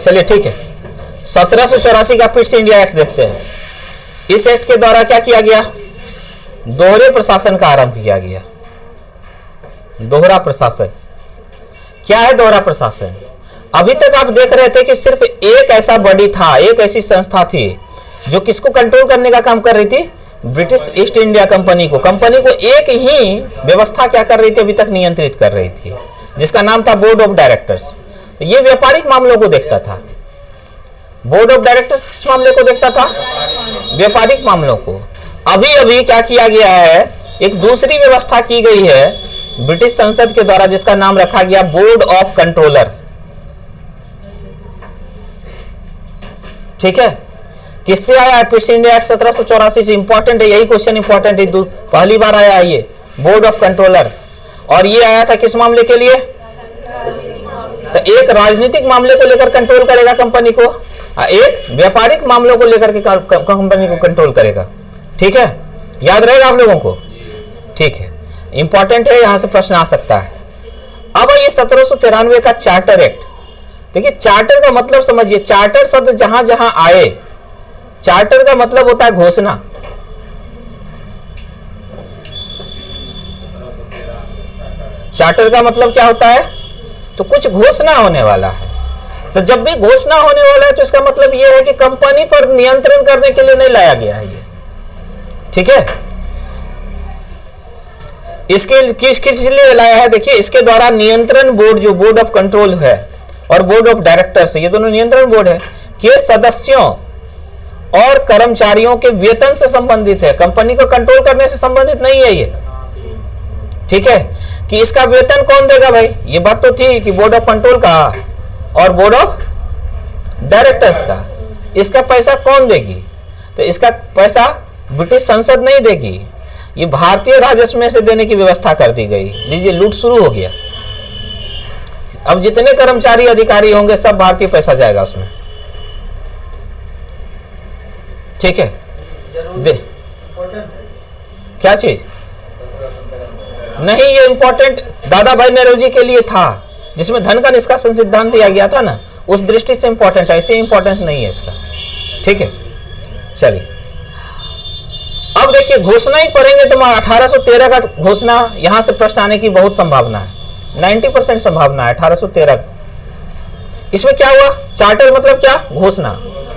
चलिए ठीक है, 1784 का फिर से इंडिया एक्ट देखते हैं। इस एक्ट के द्वारा क्या किया गया? दोहरे प्रशासन का आरंभ किया गया। दोहरा प्रशासन क्या है? दोहरा प्रशासन, अभी तक आप देख रहे थे कि सिर्फ एक ऐसा बॉडी था, एक ऐसी संस्था थी जो किसको कंट्रोल करने का काम कर रही थी? ब्रिटिश ईस्ट इंडिया कंपनी को। कंपनी को एक ही व्यवस्था क्या कर रही थी? अभी तक नियंत्रित कर रही थी, जिसका नाम था बोर्ड ऑफ डायरेक्टर्स। तो ये व्यापारिक मामलों को देखता था। बोर्ड ऑफ डायरेक्टर्स किस मामले को देखता था? व्यापारिक मामलों को। अभी अभी क्या किया गया है? एक दूसरी व्यवस्था की गई है ब्रिटिश संसद के द्वारा, जिसका नाम रखा गया बोर्ड ऑफ कंट्रोलर। ठीक है, किससे आया है? फिर इंडिया एक्ट 1784 से। इंपॉर्टेंट है, यही क्वेश्चन इंपॉर्टेंट है, पहली बार आया है ये बोर्ड ऑफ कंट्रोलर। और ये आया था किस मामले के लिए? तो एक राजनीतिक मामले को लेकर कंट्रोल करेगा कंपनी को, एक व्यापारिक मामलों को लेकर के कंपनी को कंट्रोल करेगा। ठीक है, याद रहेगा आप लोगों को? ठीक है, इंपॉर्टेंट है, यहां से प्रश्न आ सकता है। अब ये 1793 का चार्टर एक्ट। देखिए, चार्टर का मतलब समझिए। चार्टर शब्द जहां जहां आए, चार्टर का मतलब होता है घोषणा। चार्टर का मतलब क्या होता है? तो कुछ घोषणा होने वाला है। तो जब भी घोषणा होने वाला है तो इसका मतलब यह है कि कंपनी पर नियंत्रण करने के लिए नहीं लाया गया है ये। ठीक है, इसके किस लिए लाया है? देखिए, इसके द्वारा नियंत्रण बोर्ड, जो बोर्ड ऑफ कंट्रोल है और बोर्ड ऑफ डायरेक्टर्स, ये दोनों नियंत्रण बोर्ड है, के सदस्यों और कर्मचारियों के वेतन से संबंधित है। कंपनी को कंट्रोल करने से संबंधित नहीं है ये। ठीक है, कि इसका वेतन कौन देगा भाई? ये बात तो थी कि बोर्ड ऑफ कंट्रोल का और बोर्ड ऑफ डायरेक्टर्स का। इसका पैसा कौन देगी? तो इसका पैसा ब्रिटिश संसद नहीं देगी, ये भारतीय राजस्व में से देने की व्यवस्था कर दी गई। लीजिए, लूट शुरू हो गया। अब जितने कर्मचारी अधिकारी होंगे सब भारतीय पैसा जाएगा उसमें। ठीक है, दे क्या चीज नहीं, ये इंपॉर्टेंट दादा भाई नेहरू के लिए था, जिसमें धन का निष्कासन सिद्धांत दिया गया था ना, उस दृष्टि से इंपॉर्टेंट है, ऐसे इंपॉर्टेंस नहीं है इसका। ठीक है, चलिए अब देखिए, घोषणा ही पढ़ेंगे तो 1813 का घोषणा, यहां से प्रश्न आने की बहुत संभावना है, 90% संभावना है 1813। इसमें क्या हुआ? चार्टर मतलब क्या? घोषणा।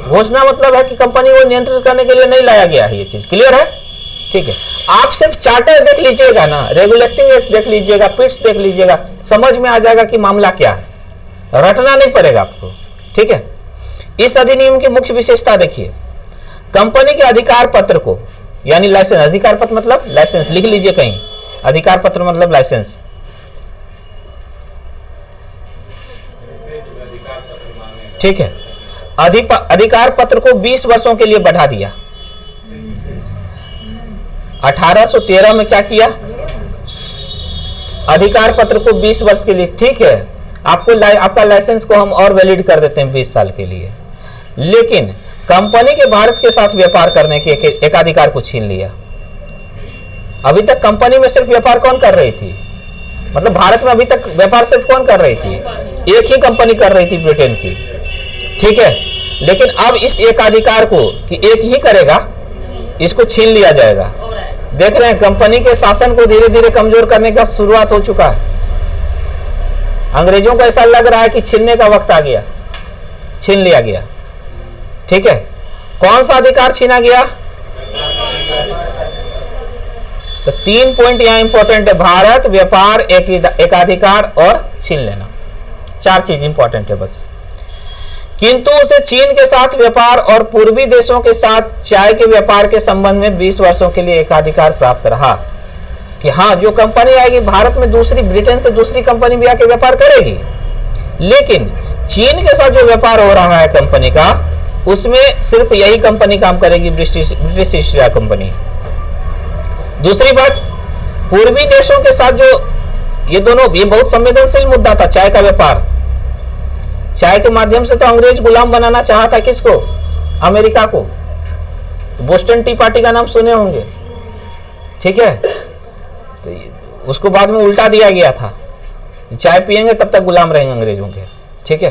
घोषणा मतलब है कि कंपनी को नियंत्रित करने के लिए नहीं लाया गया है। ये चीज क्लियर है? ठीक है, आप सिर्फ चार्टर देख लीजिएगा ना, रेगुलेटिंग एक्ट देख लीजिएगा, पिट्स देख लीजिएगा, समझ में आ जाएगा कि मामला क्या है, रटना नहीं पड़ेगा आपको। ठीक है, इस अधिनियम की मुख्य विशेषता देखिए, कंपनी के अधिकार पत्र को, यानी लाइसेंस, अधिकार पत्र मतलब लाइसेंस, लिख लीजिए कहीं, अधिकार पत्र मतलब लाइसेंस। ठीक है, अधिकार पत्र को 20 वर्षों के लिए बढ़ा दिया। 1813 में क्या किया? अधिकार पत्र को 20 वर्ष के लिए, ठीक है, आपका लाइसेंस को हम और वैलिड कर देते हैं 20 साल के लिए। लेकिन कंपनी के भारत के साथ व्यापार करने के एकाधिकार को छीन लिया। अभी तक कंपनी में सिर्फ व्यापार कौन कर रही थी? मतलब भारत में अभी तक व्यापार सिर्फ कौन कर रही थी? एक ही कंपनी कर रही थी, ब्रिटेन की। ठीक है, लेकिन अब इस एकाधिकार को कि एक ही करेगा, इसको छीन लिया जाएगा। देख रहे हैं, कंपनी के शासन को धीरे धीरे कमजोर करने का शुरुआत हो चुका है। अंग्रेजों को ऐसा लग रहा है कि छीनने का वक्त आ गया, छीन लिया गया। ठीक है, कौन सा अधिकार छीना गया? तो 3 पॉइंट यहां इंपॉर्टेंट है, भारत, व्यापार, एकाधिकार और छीन लेना। 4 चीज इंपॉर्टेंट है बस। किंतु उसे चीन के साथ व्यापार और पूर्वी देशों के साथ चाय के व्यापार के संबंध में 20 वर्षों के लिए एकाधिकार प्राप्त रहा कि हाँ, जो कंपनी आएगी भारत में, दूसरी ब्रिटेन से दूसरी कंपनी भी आके व्यापार करेगी, लेकिन चीन के साथ जो व्यापार हो रहा है कंपनी का, उसमें सिर्फ यही कंपनी काम करेगी, ब्रिटिश ईस्ट इंडिया कंपनी। दूसरी बात, पूर्वी देशों के साथ जो ये बहुत संवेदनशील मुद्दा था, चाय का व्यापार। चाय के माध्यम से तो अंग्रेज गुलाम बनाना चाहा था किसको? अमेरिका को। बोस्टन टी पार्टी का नाम सुने होंगे। ठीक है, तो उसको बाद में उल्टा दिया गया था, चाय पिएंगे तब तक गुलाम रहेंगे अंग्रेजों के। ठीक है।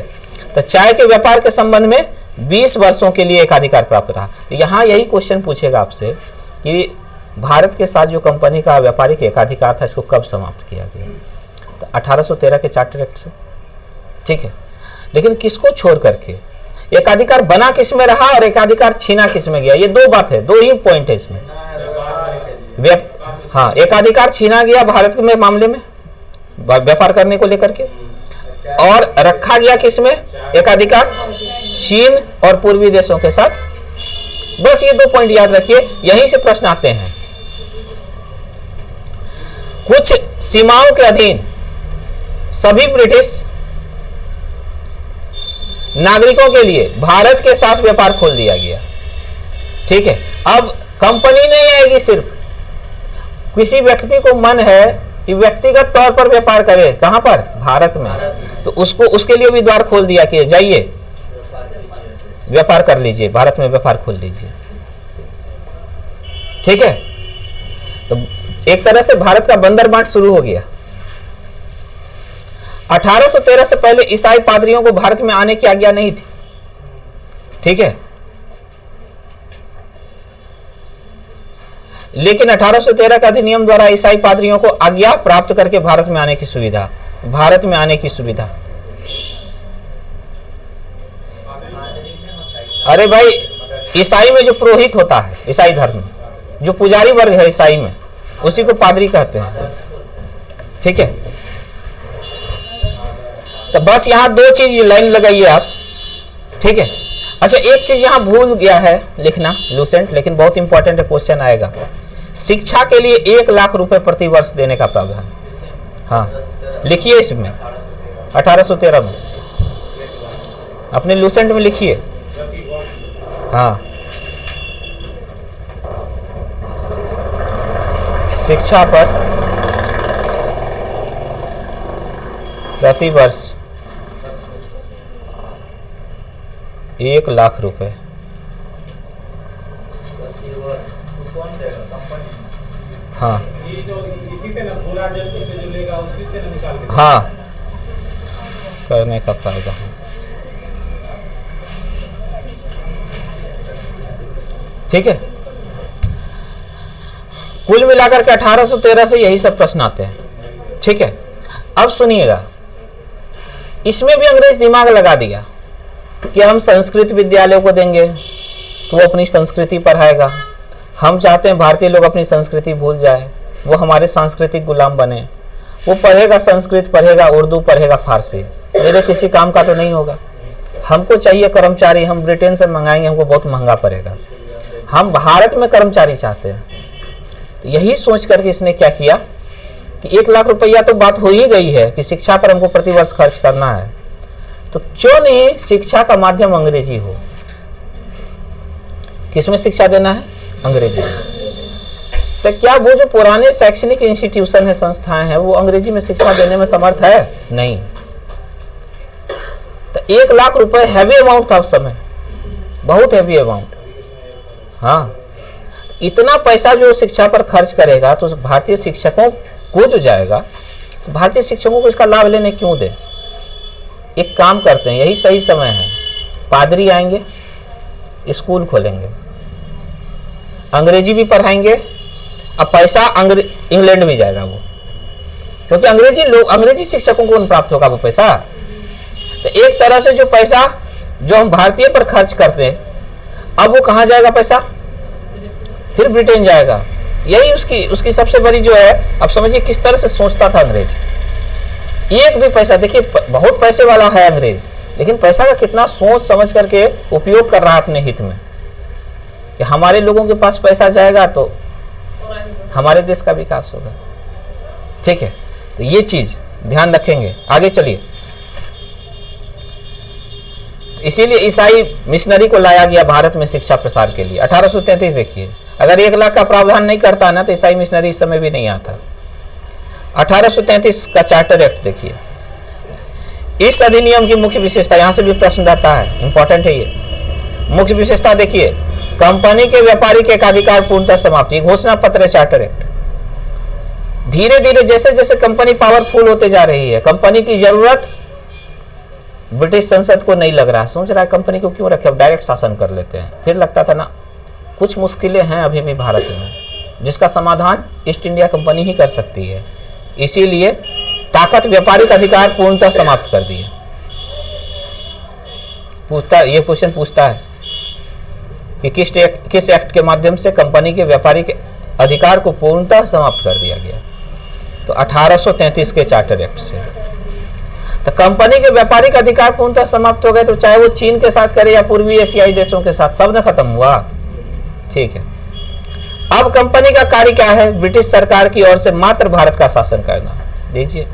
तो चाय के व्यापार के संबंध में 20 वर्षों के लिए एकाधिकार प्राप्त रहा। यहाँ यही क्वेश्चन पूछेगा आपसे कि भारत के साथ जो कंपनी का व्यापारिक एकाधिकार था, इसको कब समाप्त किया गया? तो 1813 के चार्टर एक्ट से, ठीक है। लेकिन किसको छोड़ करके? एकाधिकार बना किस में रहा और एकाधिकार छीना किस में गया? ये दो बात है, दो ही पॉइंट है इसमें। हाँ, एकाधिकार छीना गया भारत में मामले में व्यापार करने को लेकर के, और रखा गया किस में एकाधिकार? चीन और पूर्वी देशों के साथ। बस ये दो पॉइंट याद रखिए, यहीं से प्रश्न आते हैं। कुछ सीमाओं के अधीन सभी ब्रिटिश नागरिकों के लिए भारत के साथ व्यापार खोल दिया गया, ठीक है। अब कंपनी नहीं आएगी, सिर्फ किसी व्यक्ति को मन है कि व्यक्तिगत तौर पर व्यापार करे, कहां पर? भारत में, तो उसको उसके लिए भी द्वार खोल दिया कि जाइए व्यापार कर लीजिए, भारत में व्यापार खोल लीजिए, ठीक है। तो एक तरह से भारत का बंदर बांट शुरू हो गया। 1813 से पहले ईसाई पादरियों को भारत में आने की आज्ञा नहीं थी, ठीक है। लेकिन 1813 का अधिनियम द्वारा ईसाई पादरियों को आज्ञा प्राप्त करके भारत में आने की सुविधा, भारत में आने की सुविधा। अरे भाई, ईसाई में जो पुरोहित होता है, ईसाई धर्म जो पुजारी वर्ग है ईसाई में, उसी को पादरी कहते हैं, ठीक है। तो बस यहां दो चीज लाइन लगाइए आप, ठीक है। अच्छा, एक चीज यहां भूल गया है लिखना लूसेंट, लेकिन बहुत इंपॉर्टेंट है, क्वेश्चन आएगा। शिक्षा के लिए 1 लाख रुपए प्रति वर्ष देने का प्रावधान, हाँ लिखिए इसमें 1813 में, अपने लूसेंट में लिखिए, हाँ शिक्षा पर प्रति वर्ष 1 लाख रुपए। हाँ, इसी से ना पूरा राजस्व से जो लेगा उसी से निकाल के, हाँ करने का प्रावधान, ठीक है। कुल मिलाकर के 1813 से यही सब प्रश्न आते हैं, ठीक है। अब सुनिएगा, इसमें भी अंग्रेज दिमाग लगा दिया कि हम संस्कृत विद्यालयों को देंगे तो वो अपनी संस्कृति पढ़ाएगा। हम चाहते हैं भारतीय लोग अपनी संस्कृति भूल जाए, वो हमारे सांस्कृतिक गुलाम बने। वो पढ़ेगा संस्कृत, पढ़ेगा उर्दू, पढ़ेगा फारसी, मेरे किसी काम का तो नहीं होगा। हमको चाहिए कर्मचारी, हम ब्रिटेन से मंगाएंगे, हमको बहुत महंगा पड़ेगा। हम भारत में कर्मचारी चाहते हैं। तो यही सोच करके इसने क्या किया कि 1 लाख रुपया तो बात हो ही गई है कि शिक्षा पर हमको प्रतिवर्ष खर्च करना है, तो क्यों नहीं शिक्षा का माध्यम अंग्रेजी हो। किसमें शिक्षा देना है? अंग्रेजी। तो क्या वो जो पुराने शैक्षणिक इंस्टीट्यूशन है, संस्थाएं हैं, वो अंग्रेजी में शिक्षा देने में समर्थ है? नहीं। तो 1 लाख रुपए हैवी अमाउंट था उस समय, बहुत हैवी अमाउंट। हाँ, इतना पैसा जो शिक्षा पर खर्च करेगा तो भारतीय शिक्षकों को जो जाएगा, तो भारतीय शिक्षकों को इसका लाभ लेने क्यों दे। एक काम करते हैं, यही सही समय है, पादरी आएंगे, स्कूल खोलेंगे, अंग्रेजी भी पढ़ाएंगे, अब पैसा इंग्लैंड भी जाएगा वो, क्योंकि अंग्रेजी शिक्षकों को प्राप्त होगा वो पैसा। तो एक तरह से जो पैसा जो हम भारतीय पर खर्च करते हैं, अब वो कहाँ जाएगा पैसा? फिर ब्रिटेन जाएगा। यही उसकी सबसे बड़ी जो है, अब समझिए किस तरह से सोचता था अंग्रेज। एक भी पैसा, देखिए बहुत पैसे वाला है अंग्रेज, लेकिन पैसा का कितना सोच समझ करके उपयोग कर रहा है अपने हित में, कि हमारे लोगों के पास पैसा जाएगा तो हमारे देश का विकास होगा, ठीक है। तो ये चीज ध्यान रखेंगे। आगे चलिए। इसीलिए ईसाई मिशनरी को लाया गया भारत में शिक्षा प्रसार के लिए। 1833 देखिए, अगर 1 लाख का प्रावधान नहीं करता ना तो ईसाई मिशनरी इस समय भी नहीं आता। 1833 का चार्टर एक्ट देखिए। इस अधिनियम की मुख्य विशेषता, यहां से भी प्रश्न रहता है, इंपॉर्टेंट है ये। मुख्य विशेषता देखिए, कंपनी के व्यापारिक एकाधिकार पूर्णतः समाप्ति, घोषणा पत्र चार्टर एक्ट। धीरे धीरे जैसे जैसे कंपनी पावरफुल होते जा रही है, कंपनी की जरूरत ब्रिटिश संसद को नहीं लग रहा, सोच रहा है कंपनी को क्यों रखे, अब डायरेक्ट शासन कर लेते हैं। फिर लगता था ना कुछ मुश्किलें हैं अभी भी भारत में, जिसका समाधान ईस्ट इंडिया कंपनी ही कर सकती है। इसीलिए ताकत व्यापारिक अधिकार पूर्णतः समाप्त कर दिए। ये क्वेश्चन पूछता है कि किस एक्ट के माध्यम से कंपनी के व्यापारिक अधिकार को पूर्णतः समाप्त कर दिया गया। तो 1833 के चार्टर एक्ट से। तो कंपनी के व्यापारिक अधिकार पूर्णतः समाप्त हो गए, तो चाहे वो चीन के साथ करे या पूर्वी एशियाई देशों के साथ, सब न खत्म हुआ। ठीक है, अब कंपनी का कार्य क्या है? ब्रिटिश सरकार की ओर से मात्र भारत का शासन करना। लीजिए,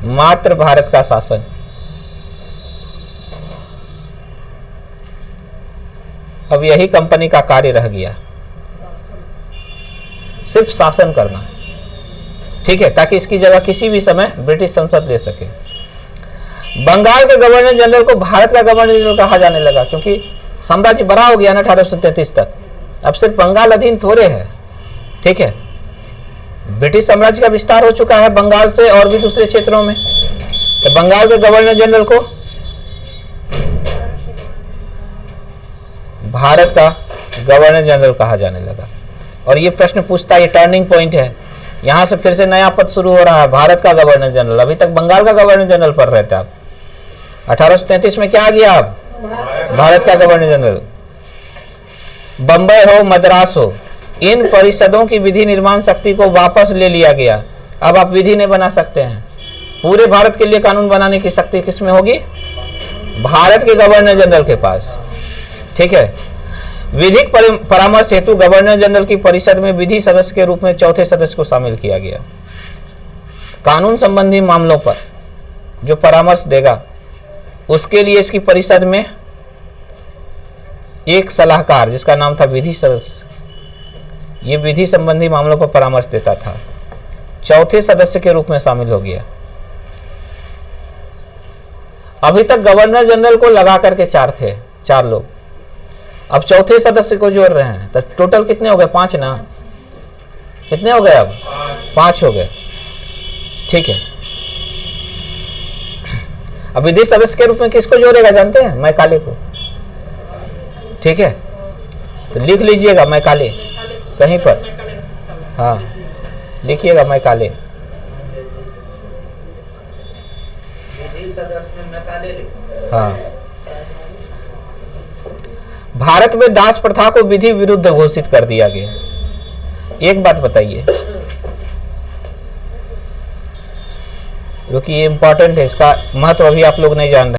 मात्र भारत का शासन। अब यही कंपनी का कार्य रह गया, सिर्फ शासन करना। ठीक है, ताकि इसकी जगह किसी भी समय ब्रिटिश संसद ले सके। बंगाल के गवर्नर जनरल को भारत का गवर्नर जनरल कहा जाने लगा, क्योंकि साम्राज्य बड़ा हो गया ना 1833 तक। अब सिर्फ बंगाल अधीन थोड़े है। ठीक है, ब्रिटिश साम्राज्य का विस्तार हो चुका है बंगाल से और भी दूसरे क्षेत्रों में। तो बंगाल के गवर्नर जनरल को भारत का गवर्नर जनरल कहा जाने लगा। और ये प्रश्न पूछता है, ये टर्निंग पॉइंट है, यहां से फिर से नया पद शुरू हो रहा है, भारत का गवर्नर जनरल। अभी तक बंगाल का गवर्नर जनरल पढ़ रहे थे आप, 1833 में क्या आ गया? आप भारत का गवर्नर जनरल। बंबई हो, मद्रास हो, इन परिषदों की विधि निर्माण शक्ति को वापस ले लिया गया। अब आप विधि नहीं बना सकते हैं। पूरे भारत के लिए कानून बनाने की शक्ति किसमें होगी? भारत के गवर्नर जनरल के पास। ठीक है, विधिक परामर्श हेतु गवर्नर जनरल की परिषद में विधि सदस्य के रूप में चौथे सदस्य को शामिल किया गया। कानून संबंधी मामलों पर जो परामर्श देगा, उसके लिए इसकी परिषद में एक सलाहकार, जिसका नाम था विधि सदस्य, ये विधि संबंधी मामलों पर परामर्श देता था, चौथे सदस्य के रूप में शामिल हो गया। अभी तक गवर्नर जनरल को लगा करके चार लोग, अब चौथे सदस्य को जोड़ रहे हैं, तो टोटल कितने हो गए? 5 ना? कितने हो गए? अब 5 हो गए। ठीक है, अब विधि सदस्य के रूप में किसको जोड़ेगा जानते हैं? मैकाले को। ठीक है, तो लिख लीजिएगा मैकाले कहीं पर, हाँ लिखिएगा मैकाले। हाँ, भारत में दास प्रथा को विधि विरुद्ध घोषित कर दिया गया। एक बात बताइए, क्योंकि ये इंपॉर्टेंट है, इसका महत्व अभी आप लोग नहीं जान रहे।